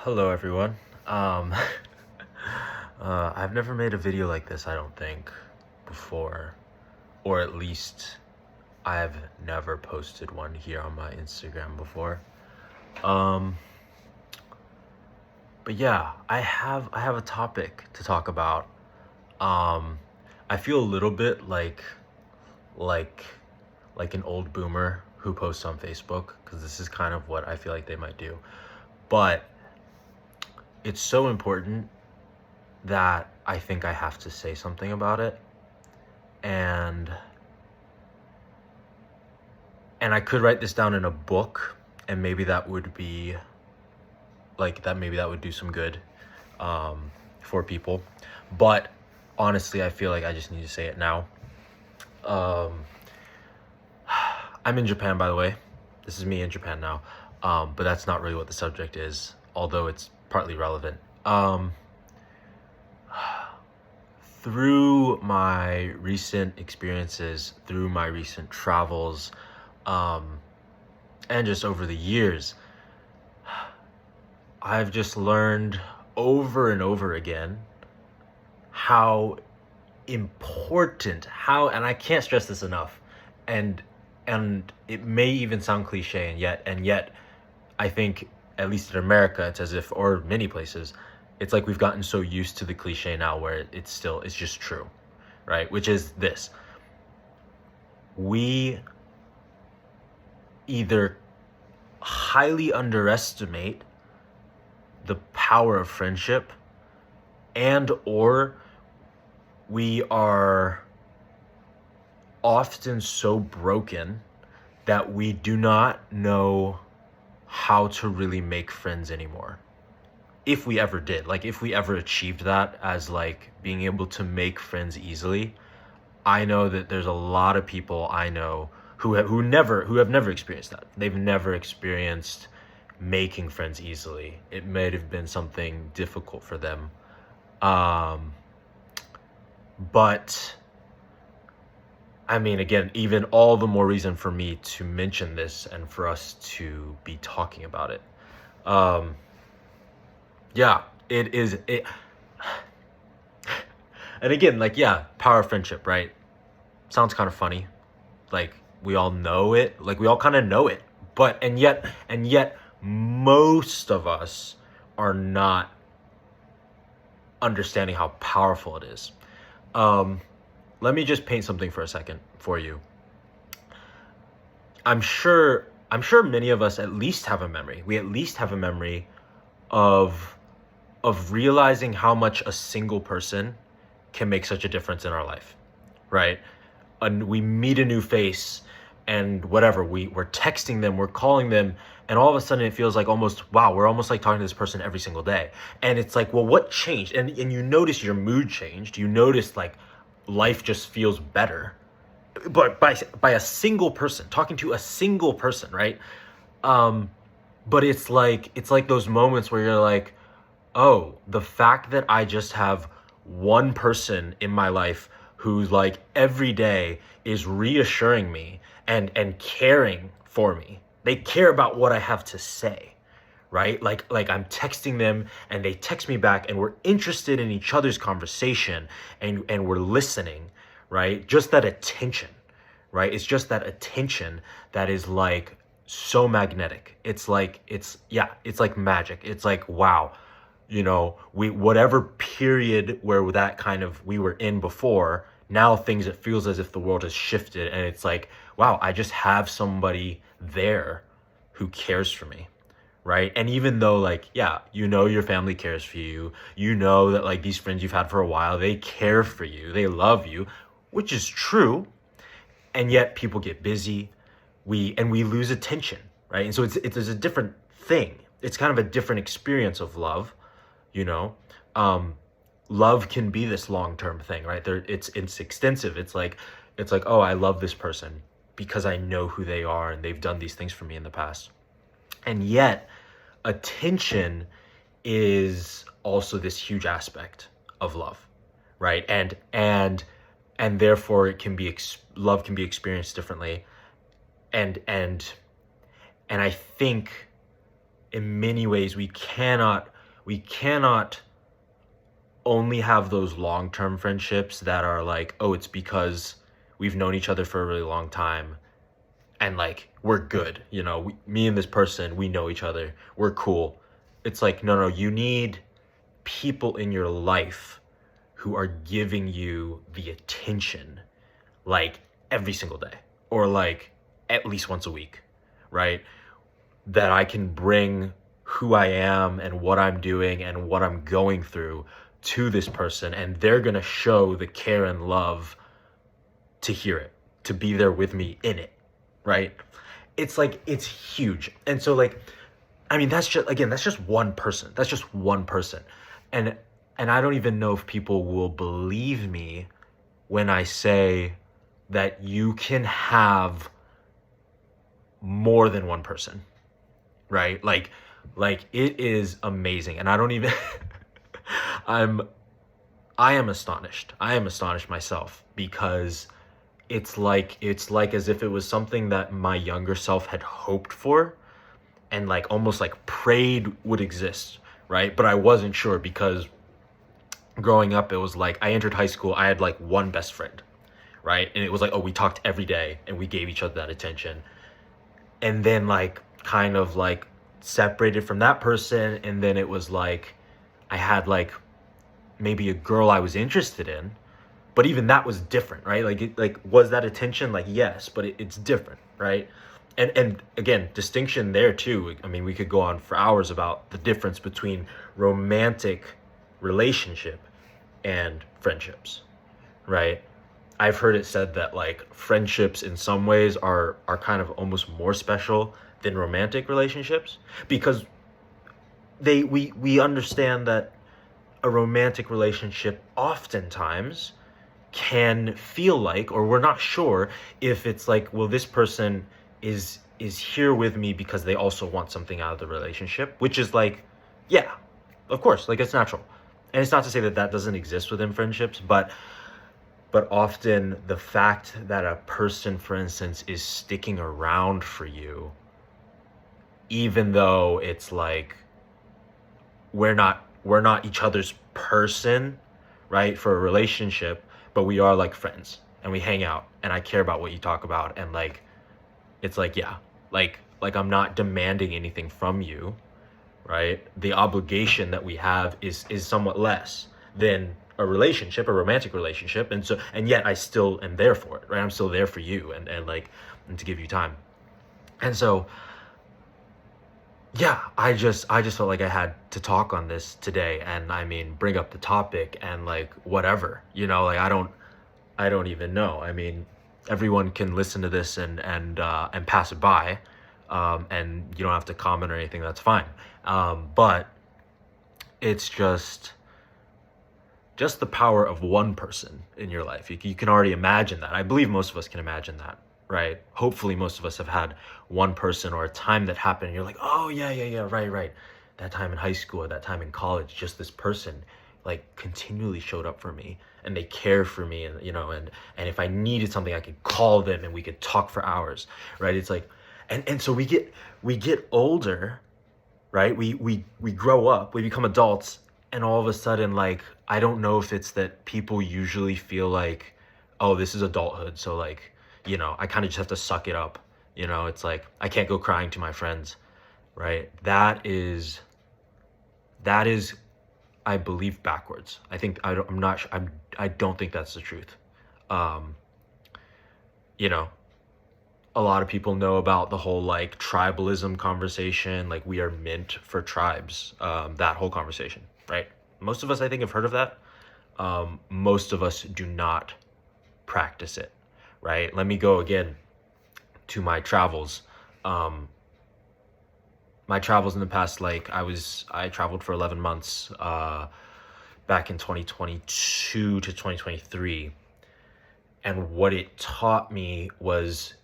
Hello everyone. Um, I've never made a video like this, I don't think, before, or at least I've never posted one here on my Instagram before. Um, but yeah, I have a topic to talk about. Um, I feel a little bit like like an old boomer who posts on Facebook because this is kind of what I feel like they might do. But it's so important that I think I have to say something about it. And I could write this down in a book and maybe that would be maybe that would do some good for people. But honestly, I feel like I just need to say it now. Um, I'm in Japan, by the way. This is me in Japan now. But that's not really what the subject is, although it's partly relevant. Through my recent experiences, through my recent travels, and just over the years, I've just learned over and over again how important, and I can't stress this enough, and it may even sound cliche, and yet I think, at least in America, it's as if, or many places, it's like we've gotten so used to the cliche now where it's just true, right? Which is this: we either highly underestimate the power of friendship, and or we are often so broken that we do not know how to really make friends anymore. If we ever did, like if we ever achieved that as like being able to make friends easily, I know that there's a lot of people I know who have never experienced that. They've never experienced making friends easily. It may have been something difficult for them. But I mean, again, even all the more reason for me to mention this and for us to be talking about it. Yeah, it is it. And again, like, yeah, power of friendship, right? Sounds kind of funny. Like we all know it, like we all kind of know it, but and yet most of us are not understanding how powerful it is. Let me just paint something for a second for you. I'm sure many of us at least have a memory. We at least have a memory of realizing how much a single person can make such a difference in our life, right? And we meet a new face and whatever, we're texting them, we're calling them, and all of a sudden it feels like almost, wow, we're almost like talking to this person every single day. And it's like, well, what changed? And you notice your mood changed. You notice like life just feels better. But by a single person, talking to a single person, right? But it's like those moments where you're like, oh, the fact that I just have one person in my life who's like every day is reassuring me and caring for me. They care about what I have to say, right? Like I'm texting them and they text me back and we're interested in each other's conversation and we're listening, right? Just that attention, right? It's just that attention that is like so magnetic. It's like magic. It's like, wow, whatever period where that kind of we were in before, now it feels as if the world has shifted and it's like, wow, I just have somebody there who cares for me, right? And even though like, yeah, your family cares for you, that like these friends you've had for a while, they care for you, they love you, which is true. And yet people get busy, we lose attention, right? And so it's a different thing. It's kind of a different experience of love. Love can be this long-term thing, right? It's extensive. It's like, oh, I love this person because I know who they are and they've done these things for me in the past. And yet attention is also this huge aspect of love, right? And therefore love can be experienced differently. And I think in many ways we cannot we cannot only have those long-term friendships that are like, oh, it's because we've known each other for a really long time and like we're good, me and this person, we know each other, we're cool. It's like, no, you need people in your life who are giving you the attention like every single day or like at least once a week, right? That I can bring who I am and what I'm doing and what I'm going through to this person, and they're going to show the care and love to hear it, to be there with me in it, right? It's like, it's huge. And so like, I mean, that's just one person. That's just one person. And I don't even know if people will believe me when I say that you can have more than one person, right? Like it is amazing. And I don't even I am astonished. I am astonished myself because it's like as if it was something that my younger self had hoped for and like almost like prayed would exist, right? But I wasn't sure because growing up it was like I entered high school, I had like one best friend, right? And it was like, oh, we talked every day and we gave each other that attention. And then like kind of like separated from that person, and then it was like I had like maybe a girl I was interested in, but even that was different, right? Like was that attention? Like yes, but it's different, right? And again, distinction there too. I mean, we could go on for hours about the difference between romantic relationship and friendships, right? I've heard it said that like friendships in some ways are kind of almost more special than romantic relationships because we understand that a romantic relationship oftentimes can feel like, or we're not sure if it's like, well, this person is here with me because they also want something out of the relationship, which is like, yeah, of course, like it's natural. And it's not to say that that doesn't exist within friendships, but often the fact that a person, for instance, is sticking around for you, even though it's like we're not each other's person, right, for a relationship, but we are like friends and we hang out and I care about what you talk about, and like it's like, yeah, like I'm not demanding anything from you, right? The obligation that we have is somewhat less than a relationship, a romantic relationship, and yet I still am there for it, right? I'm still there for you and like and to give you time. And so yeah, I just felt like I had to talk on this today, and I mean bring up the topic and like whatever, like I don't even know. I mean, everyone can listen to this and pass it by, and you don't have to comment or anything. That's fine. But it's just the power of one person in your life. You can already imagine that. I believe most of us can imagine that, right? Hopefully, most of us have had one person or a time that happened, and you're like, oh yeah, right. That time in high school or that time in college, just this person like continually showed up for me and they care for me, and and if I needed something I could call them and we could talk for hours, right? It's like and so we get older, right? We grow up, we become adults, and all of a sudden, like, I don't know if it's that people usually feel like, oh, this is adulthood, so like, I kind of just have to suck it up. It's like I can't go crying to my friends, right? That is I believe backwards. I think I'm not sure, I don't think that's the truth. Um, you know, a lot of people know about the whole like tribalism conversation, like we are meant for tribes, that whole conversation, right? Most of us, I think, have heard of that. Most of us do not practice it, right? Let me go again to my travels. Um, my travels in the past, like I traveled for 11 months back in 2022 to 2023. And what it taught me was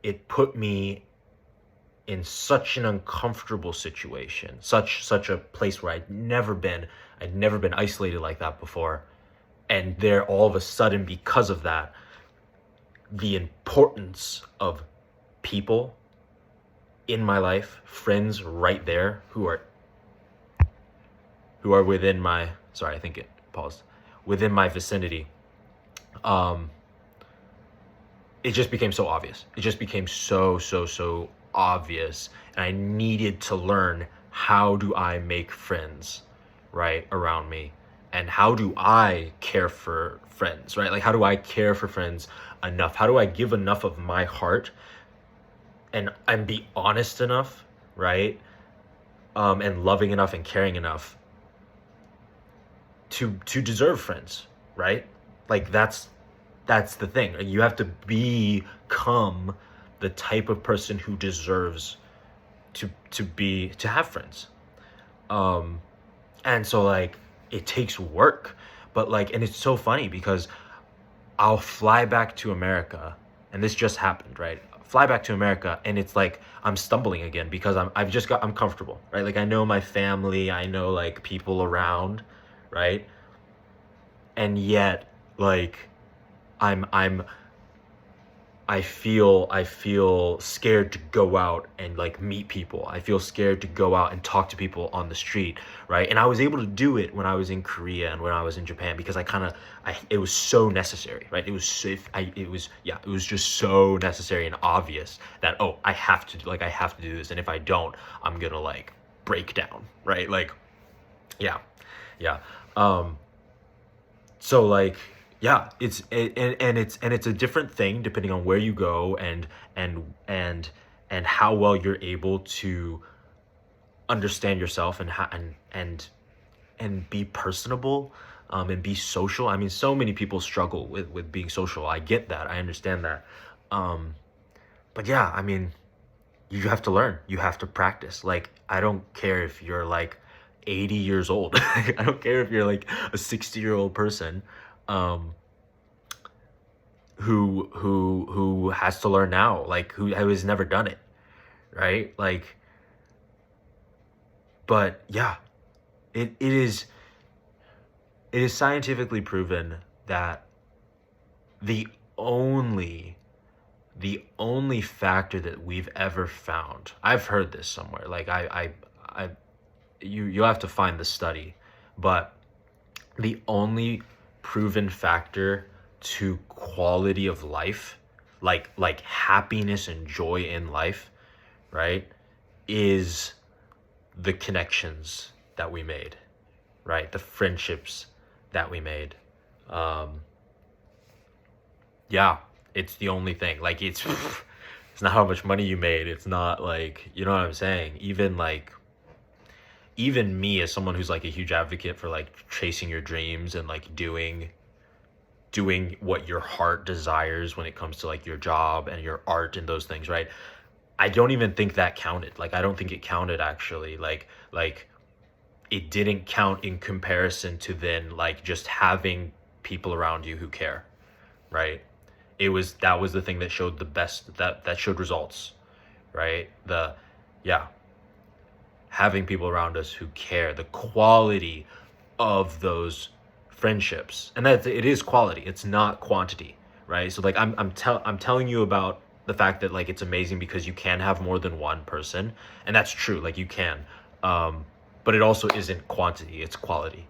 it put me in such an uncomfortable situation, such a place where I'd never been isolated like that before. And there, all of a sudden, because of that, the importance of people in my life, friends right there who are who are within my, sorry, I think it paused, within my vicinity, um, it just became so obvious. It just became so obvious. And I needed to learn, how do I make friends, right, around me? And how do I care for friends, right? Like, how do I care for friends enough? How do I give enough of my heart and be honest enough, right? And loving enough and caring enough to deserve friends, right? Like, that's the thing. You have to become the type of person who deserves to have friends. And so, like, it takes work, but like, and it's so funny because I'll fly back to America, and this just happened, right? Fly back to America, and it's like I'm stumbling again because I'm comfortable, right? Like, I know my family, I know like people around, right? And yet, like, I'm I feel scared to go out and like meet people. I feel scared to go out and talk to people on the street, right? And I was able to do it when I was in Korea and when I was in Japan because it was so necessary, right? It was just so necessary and obvious that, oh, I have to do this, and if I don't, I'm gonna like break down, right? Like, yeah, yeah. So like, yeah, it's a different thing depending on where you go and how well you're able to understand yourself and how and be personable, and be social. I mean, so many people struggle with being social. I get that. I understand that. But yeah, I mean, you have to learn. You have to practice. Like, I don't care if you're like 80 years old. I don't care if you're like a 60-year-old person, who has to learn now, like who has never done it, right? Like, but yeah, it is scientifically proven that the only the only factor that we've ever found, I've heard this somewhere, like I you'll have to find the study, but the only proven factor to quality of life, like happiness and joy in life, right, is the connections that we made, right? The friendships that we made. Um, yeah, it's the only thing. Like, it's not how much money you made. It's not like, you know what I'm saying? Even me, as someone who's like a huge advocate for like chasing your dreams and like doing what your heart desires when it comes to like your job and your art and those things, right? I don't even think that counted. Like, I don't think it counted actually. Like it didn't count in comparison to then like just having people around you who care, right? That was the thing that showed the best, that showed results, right? Yeah, having people around us who care, the quality of those friendships, and that it is quality, it's not quantity, right? So like, I'm telling you about the fact that like it's amazing because you can have more than one person, and that's true, like you can, but it also isn't quantity, it's quality,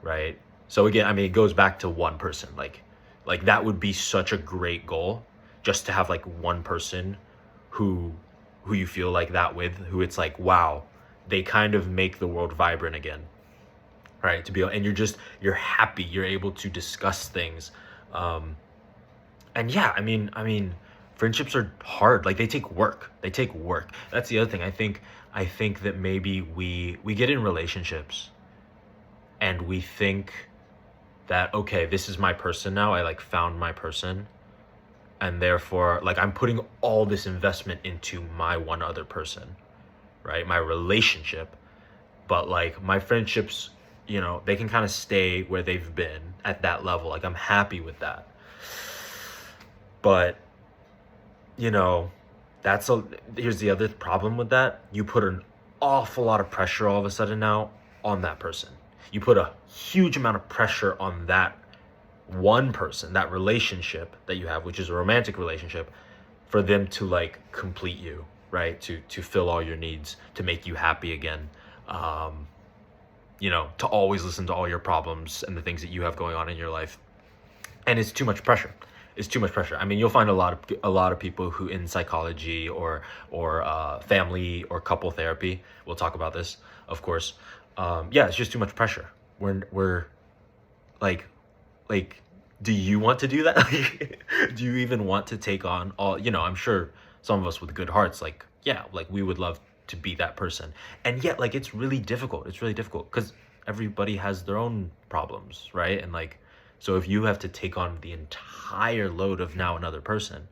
right? So again, I mean, it goes back to one person, like that would be such a great goal, just to have like one person who you feel like that with, who it's like, wow, they kind of make the world vibrant again, right? To be, and you're happy, you're able to discuss things, and yeah, I mean friendships are hard, like they take work. That's the other thing. I think that maybe we get in relationships and we think that, okay, this is my person now, I like found my person, and therefore like I'm putting all this investment into my one other person, right, my relationship. But like my friendships, they can kind of stay where they've been at that level, like I'm happy with that. But you know here's the other problem with that: you put an awful lot of pressure all of a sudden now on that person. You put a huge amount of pressure on that one person, that relationship that you have, which is a romantic relationship, for them to like complete you, right, to fill all your needs, to make you happy again. um to always listen to all your problems and the things that you have going on in your life. And it's too much pressure. It's too much pressure. I mean, you'll find a lot of people who in psychology or family or couple therapy. We'll talk about this, of course. Yeah, it's just too much pressure. We're like like, do you want to do that? Like, do you even want to take on all? I'm sure some of us with good hearts, like, yeah, like we would love to be that person, and yet, like, it's really difficult. It's really difficult because everybody has their own problems, right? And like, so if you have to take on the entire load of now another person,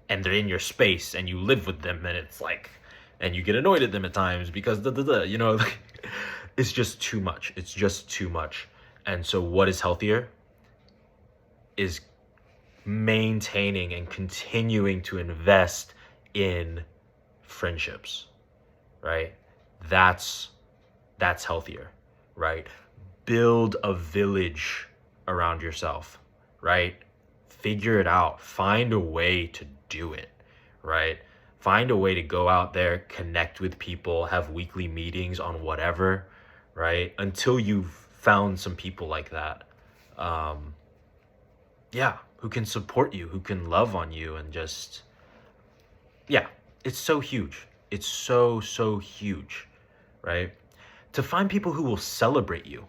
and they're in your space, and you live with them, and it's like, and you get annoyed at them at times because like, it's just too much. It's just too much. And so, what is healthier is maintaining and continuing to invest in friendships, right? That's healthier, right? Build a village around yourself, right? Figure it out. Find a way to do it, right? Find a way to go out there, connect with people, have weekly meetings on whatever, right? Until you've found some people like that. Yeah, who can support you, who can love on you, and just, yeah, it's so huge. It's so huge, right? To find people who will celebrate you,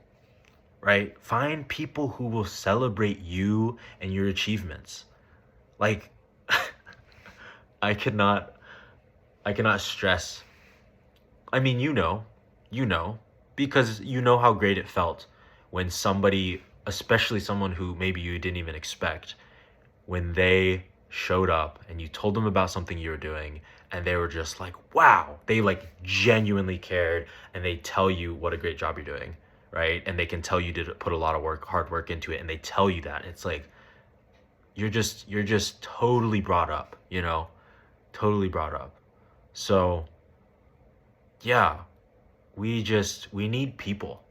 right? Find people who will celebrate you and your achievements. Like, I cannot, I cannot stress. I mean, because you know how great it felt when somebody, especially someone who maybe you didn't even expect, when they showed up and you told them about something you were doing and they were just like, wow, they like genuinely cared, and they tell you what a great job you're doing, right? And they can tell you did put a lot of hard work into it, and they tell you that. It's like, you're just totally brought up, totally brought up. So yeah, we need people,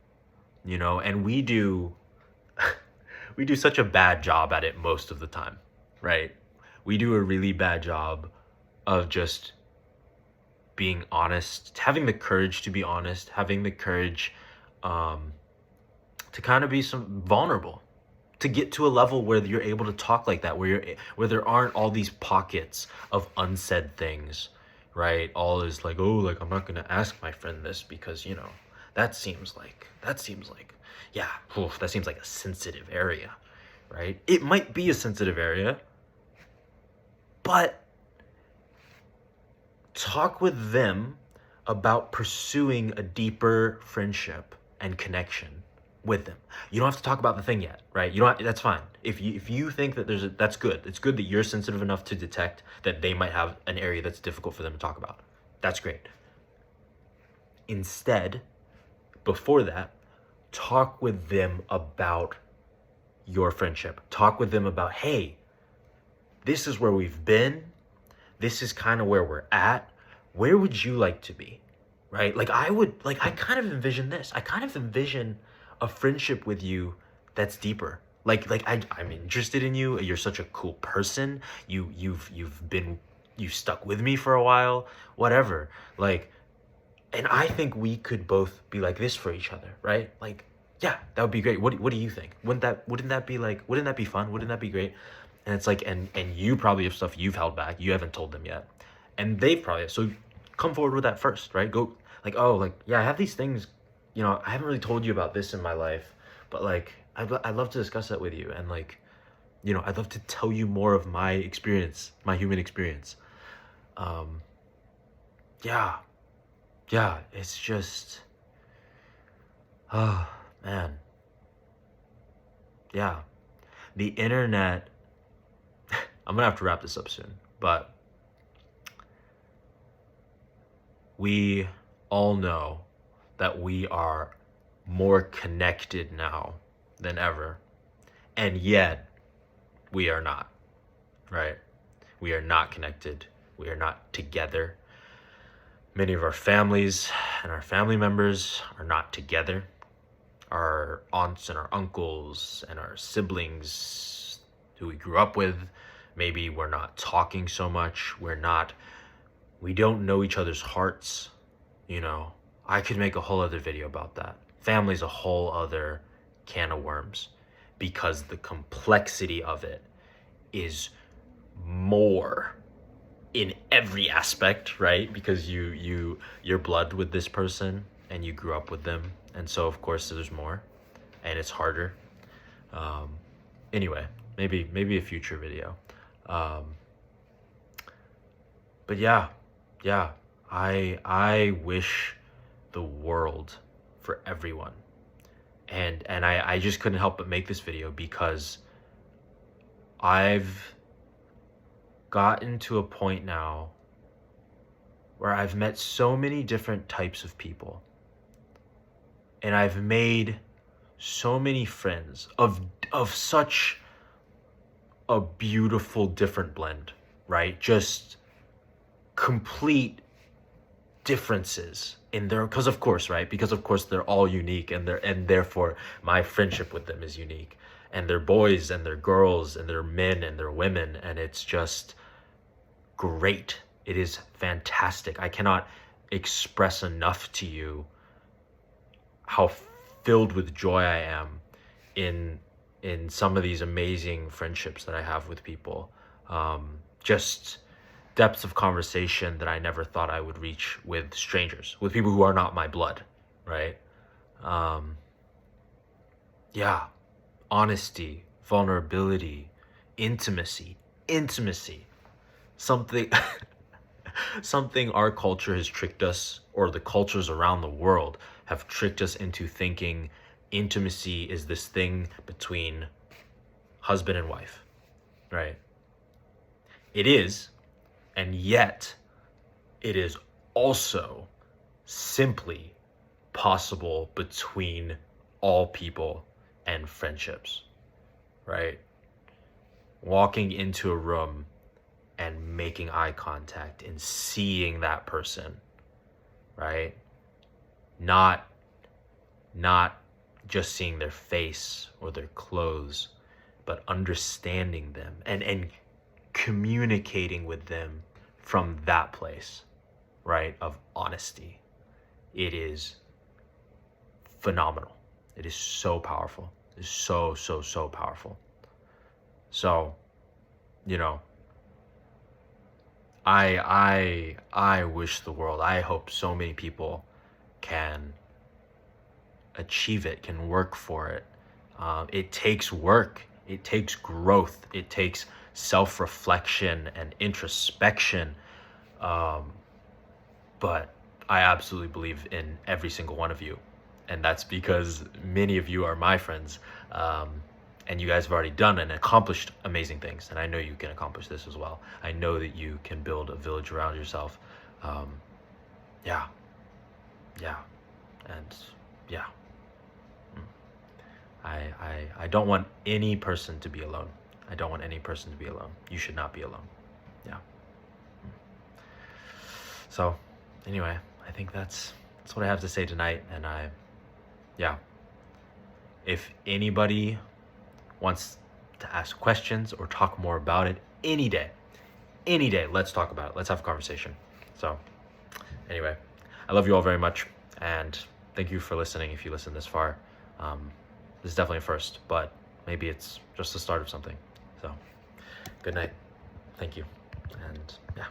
and we do such a bad job at it most of the time, right? We do a really bad job of just being honest, having the courage to be honest, having the courage to kind of be some vulnerable, to get to a level where you're able to talk like that, where there aren't all these pockets of unsaid things, right? All is like, oh, like, I'm not gonna ask my friend this because that seems like yeah, oof, that seems like a sensitive area, right? It might be a sensitive area, but talk with them about pursuing a deeper friendship and connection with them. You don't have to talk about the thing yet, right? You don't have, that's fine. If you think that that's good. It's good that you're sensitive enough to detect that they might have an area that's difficult for them to talk about. That's great. Instead, before that, talk with them about your friendship. Talk with them about, hey, this is where we've been. This is kind of where we're at. Where would you like to be? Right? I kind of envision this. I kind of envision a friendship with you that's deeper. I'm interested in you. You're such a cool person. You've stuck with me for a while, whatever. And I think we could both be like this for each other, right? Like, yeah, that would be great. What do you think? Wouldn't that be fun? Wouldn't that be great? And it's like, and you probably have stuff you've held back. You haven't told them yet. And they've probably, so come forward with that first, right? Go like, oh, like, yeah, I have these things, I haven't really told you about this in my life, but like, I'd love to discuss that with you. And like, I'd love to tell you more of my experience, my human experience. Yeah, it's just, oh man. Yeah. The internet, I'm gonna have to wrap this up soon, but we all know that we are more connected now than ever, and yet we are not, right? We are not connected. We are not together. Many of our families and our family members are not together. Our aunts and our uncles and our siblings who we grew up with, maybe we're not talking so much. We don't know each other's hearts. I could make a whole other video about that. Family's a whole other can of worms, because the complexity of it is more in every aspect, right? Because you're blood with this person and you grew up with them, and so of course there's more, and it's harder. Um, anyway, maybe a future video. Um, but yeah, I wish the world for everyone, and I just couldn't help but make this video because I've gotten to a point now where I've met so many different types of people, and I've made so many friends of such a beautiful different blend, right? Just complete differences in their, because of course, right? Because of course they're all unique, and therefore my friendship with them is unique. And they're boys and they're girls and they're men and they're women, and it's just great. It is fantastic. I cannot express enough to you how filled with joy I am in some of these amazing friendships that I have with people. Just depths of conversation that I never thought I would reach with strangers, with people who are not my blood, right? Yeah, honesty, vulnerability, intimacy, something something our culture has tricked us, or the cultures around the world have tricked us into thinking intimacy is this thing between husband and wife, right? It is, and yet it is also simply possible between all people and friendships, right? Walking into a room and making eye contact and seeing that person, right? Not just seeing their face or their clothes, but understanding them and communicating with them from that place, right, of honesty. It is phenomenal. It is so powerful. It is so powerful. So, you know, I wish the world, I hope so many people can achieve it, can work for it. It takes work, it takes growth, it takes self-reflection and introspection. But I absolutely believe in every single one of you. And that's because many of you are my friends. And you guys have already done and accomplished amazing things. And I know you can accomplish this as well. I know that you can build a village around yourself. Yeah. And yeah. I don't want any person to be alone. I don't want any person to be alone. You should not be alone. Yeah. So anyway, I think that's what I have to say tonight. And yeah, if anybody wants to ask questions or talk more about it, any day, let's talk about it. Let's have a conversation. So anyway, I love you all very much, and thank you for listening. If you listen this far, this is definitely a first, but maybe it's just the start of something. So good night. Thank you. And yeah.